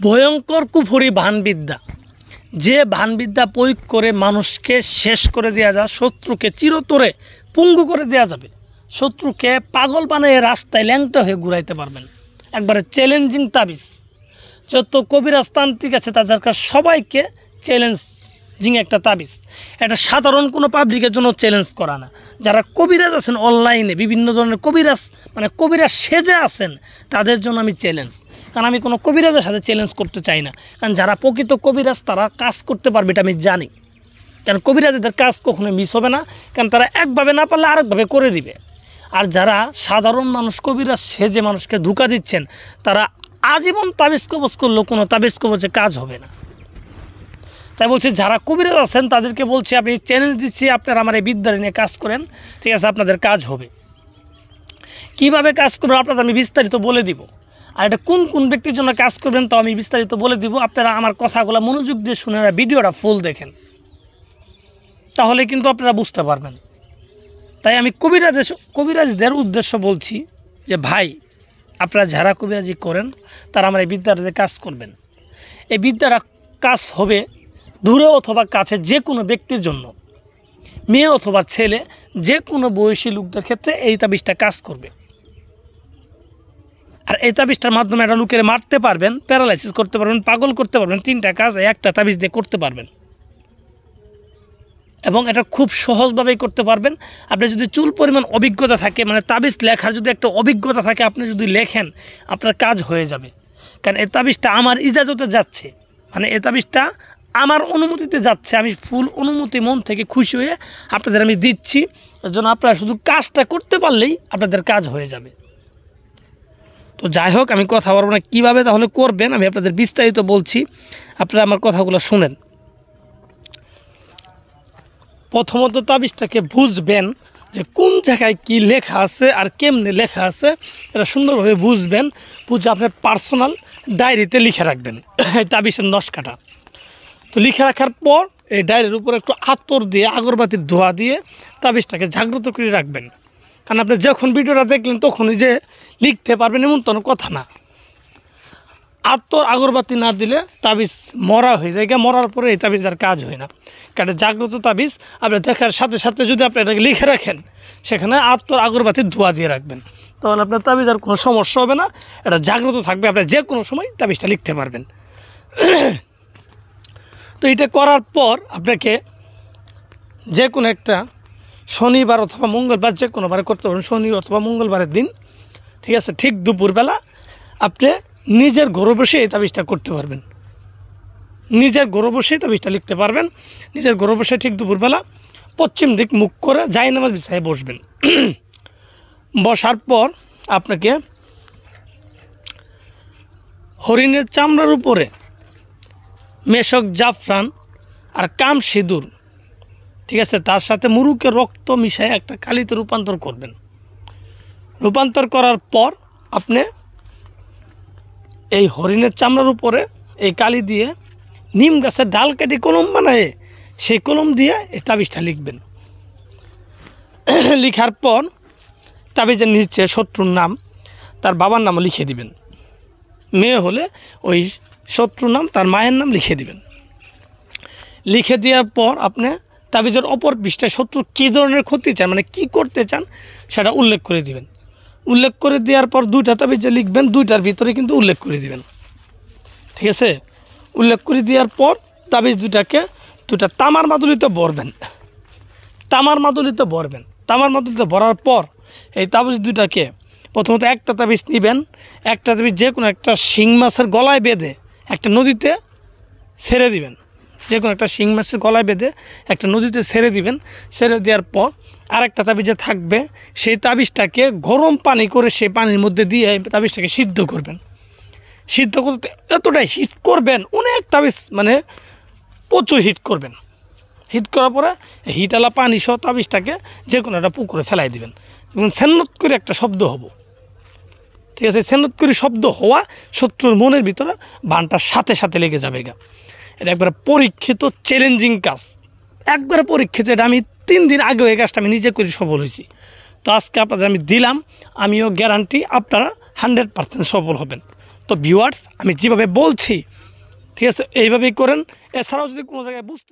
ভয়ঙ্কর কুফরি ভানবিদ্যা, যে ভানবিদ্যা প্রয়োগ করে মানুষকে শেষ করে দেওয়া যায়, শত্রুকে চিরতরে পঙ্গু করে দেওয়া যাবে, শত্রুকে পাগল বানিয়ে রাস্তায় ল্যাংটা হয়ে ঘুরাইতে পারবেন। একবারে চ্যালেঞ্জিং তাবিজ। যত কবিরাজ তান্ত্রিক আছে তাদের সবাইকে চ্যালেঞ্জিং একটা তাবিজ। এটা সাধারণ কোনো পাবলিকের জন্য চ্যালেঞ্জ করা না। যারা কবিরাজ আছেন অনলাইনে বিভিন্ন ধরনের কবিরাজ কবিরাজ সেজে আছেন তাদের জন্য আমি চ্যালেঞ্জ। কারণ আমি কোনো কবিরাজের সাথে চ্যালেঞ্জ করতে চাই না। কারণ যারা প্রকৃত কবিরাজ তারা কাজ করতে পারবে এটা আমি জানি। কারণ কবিরাজদের কাজ কখনো মিস হবে না, কারণ তারা একভাবে না পারলে আরেকভাবে করে দিবে। আর যারা সাধারণ মানুষ কবিরাজ সেজে মানুষকে ধোঁকা দিচ্ছেন তারা আজীবন তাবিজ কবজ করলেও কোনো তাবিজ কবজে কাজ হবে না। তাই বলছি যারা কবিরাজ আছেন তাদেরকে বলছি আপনি চ্যালেঞ্জ দিচ্ছি, আপনারা আমার এই বিদ্যা নিয়ে কাজ করেন, ঠিক আছে, আপনাদের কাজ হবে। কিভাবে কাজ করবেন আপনাদের আমি বিস্তারিত বলে দিব। আর এটা কোন কোন ব্যক্তির জন্য কাজ করবেন তো আমি বিস্তারিত বলে দিব। আপনারা আমার কথাগুলো মনোযোগ দিয়ে শুনে ভিডিওটা ফুল দেখেন, তাহলে কিন্তু আপনারা বুঝতে পারবেন। তাই আমি কবিরাজদের উদ্দেশ্য বলছি যে ভাই, আপনারা যারা কবিরাজি করেন তারা আমার এই বিদ্যাটাতে কাজ করবেন। এই বিদ্যাটা কাজ হবে দূরে অথবা কাছে যে কোনো ব্যক্তির জন্য, মেয়ে অথবা ছেলে, যে কোনো বয়সী লোকদের ক্ষেত্রে এই তাবিজটা কাজ করবে। আর এই তাবিজটার মাধ্যমে একটা লোকের মারতে পারবেন, প্যারালাইসিস করতে পারবেন, পাগল করতে পারবেন, 3টা কাজ একটা তাবিজ দিয়ে করতে পারবেন। এবং এটা খুব সহজভাবেই করতে পারবেন। আপনি যদি চুল পরিমাণ অভিজ্ঞতা থাকে, তাবিজ লেখার যদি একটা অভিজ্ঞতা থাকে, আপনি যদি লেখেন আপনার কাজ হয়ে যাবে। কারণ এই তাবিজটা আমার ইজাজতে যাচ্ছে, এই তাবিজটা আমার অনুমতিতে যাচ্ছে। আমি ফুল অনুমতি মন থেকে খুশি হয়ে আপনাদের আমি দিচ্ছি। এর জন্য আপনারা শুধু কাজটা করতে পারলেই আপনাদের কাজ হয়ে যাবে। তো যাই হোক, আমি কথা বলবো না কীভাবে তাহলে করবেন, আমি আপনাদের বিস্তারিত বলছি, আপনারা আমার কথাগুলো শুনেন। প্রথমত তাবিজটাকে বুঝবেন যে কোন জায়গায় কি লেখা আছে আর কেমনে লেখা আছে, এটা সুন্দরভাবে বুঝবেন। বুঝে আপনার পার্সোনাল ডায়েরিতে লিখে রাখবেন এই তাবিজের নকশাটা। তো লিখে রাখার পর এই ডায়েরির উপর একটু আতর দিয়ে, আগরবাতির ধোঁয়া দিয়ে তাবিজটাকে জাগ্রত করে রাখবেন। কারণ আপনি যখন ভিডিওটা দেখলেন তখনই যে লিখতে পারবেন এমন তো কথা না। আতর আগরবাতি না দিলে তাবিজ মরা হয়ে যায়, মরার পরে এই তাবিজ আর কাজ হয় না। কারণ জাগ্রত তাবিজ আপনি দেখার সাথে সাথে যদি আপনি এটাকে লিখে রাখেন, সেখানে আতর আগরবাতির ধোঁয়া দিয়ে রাখবেন, তাহলে আপনার তাবিজ আর কোনো সমস্যা হবে না, এটা জাগ্রত থাকবে, আপনি যে কোনো সময় তাবিজটা লিখতে পারবেন। তো এটা করার পর আপনাকে যে কোনো একটা শনিবার অথবা মঙ্গলবার, যে কোনোবারে করতে পারবেন, শনি অথবা মঙ্গলবারের দিন, ঠিক আছে, ঠিক দুপুরবেলা আপনি নিজের ঘরে বসে এই তাবিজটা করতে পারবেন। নিজের ঘরে বসে তাবিজটা লিখতে পারবেন। নিজের ঘরে বসে ঠিক দুপুরবেলা পশ্চিম দিক মুখ করে জায়নামাজ বিছায় বসবেন। বসার পর আপনাকে হরিণের চামড়ার উপরে মেশক, জাফরান আর কাম সিঁদুর, ঠিক আছে, তার সাথে মুরুকের রক্ত মিশায় একটা কালিতে রূপান্তর করবেন। রূপান্তর করার পর আপনি এই হরিণের চামড়ার উপরে এই কালি দিয়ে নিম গাছের ডাল কেটে কলম বানায় সেই কলম দিয়ে এই তাবিজটা লিখবেন। লিখার পর তাবিজের নিচে শত্রুর নাম, তার বাবার নামও লিখে দিবেন। মেয়ে হলে ওই শত্রুর নাম, তার মায়ের নাম লিখে দিবেন। লিখে দেওয়ার পর আপনি তাবিজের অপর পৃষ্ঠায় শত্রু কী ধরনের ক্ষতি চান, কী করতে চান সেটা উল্লেখ করে দিবেন। উল্লেখ করে দেওয়ার পর 2টা তাবিজে লিখবেন, 2টার ভিতরে কিন্তু উল্লেখ করে দিবেন, ঠিক আছে। উল্লেখ করে দেওয়ার পর তাবিজ 2টা তামার মাদুলিতে ভরবেন। তামার মাদুলিতে ভরার পর এই তাবিজ 2টাকে প্রথমত একটা তাবিজ নেবেন। একটা তাবিজ যে কোনো একটা শিং মাছের গলায় বেঁধে একটা নদীতে ছেড়ে দিবেন। যে কোনো একটা শিং মাছের গলায় বেঁধে একটা নদীতে ছেড়ে দিবেন। ছেড়ে দেওয়ার পর আরেকটা তাবিজে থাকবে, সেই তাবিজটাকে গরম পানি করে সেই পানির মধ্যে দিয়ে তাবিজটাকে সিদ্ধ করবেন। সিদ্ধ করতে এতটাই হিট করবেন, অনেক তাবিজ প্রচুর হিট করবেন। হিট করার পরে হিটালা পানি সহ তাবিজটাকে যে কোনো একটা পুকুরে ফেলাই দিবেন এবং সেন্নত করে একটা শব্দ হবো, ঠিক আছে। সেন্নত করে শব্দ হওয়া শত্রুর মনের ভিতরে বানটার সাথে সাথে লেগে যাবে। এটা একবারে পরীক্ষিত চ্যালেঞ্জিং কাজ, একবারে পরীক্ষিত। এটা আমি 3 দিন আগে এই কাজটা আমি নিজে করে সফল হয়েছি। তো আজকে আপনাদের আমি দিলাম, আমিও গ্যারান্টি আপনারা 100% সফল হবেন। তো ভিউয়ার্স আমি যেভাবে বলছি ঠিক আছে এইভাবেই করেন। এছাড়াও যদি কোনো জায়গায় বুঝতে